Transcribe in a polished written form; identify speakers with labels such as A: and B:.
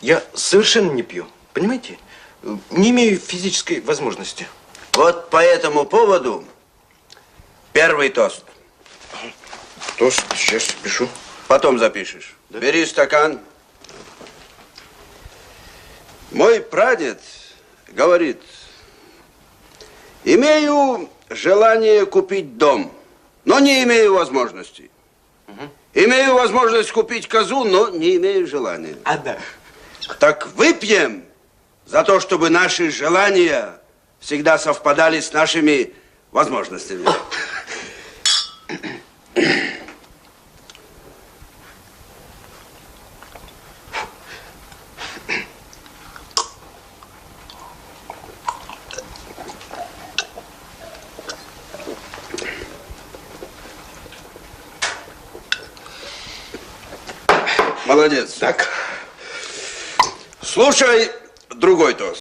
A: Я совершенно не пью, понимаете? Не имею физической возможности.
B: Вот по этому поводу первый тост.
A: Тост, сейчас пишу.
B: Потом запишешь. Да? Бери стакан. Мой прадед говорит: имею желание купить дом, но не имею возможности. Имею возможность купить козу, но не имею желания.
A: А, да.
B: Так выпьем за то, чтобы наши желания всегда совпадали с нашими возможностями. Молодец.
A: Так.
B: Слушай другой тост.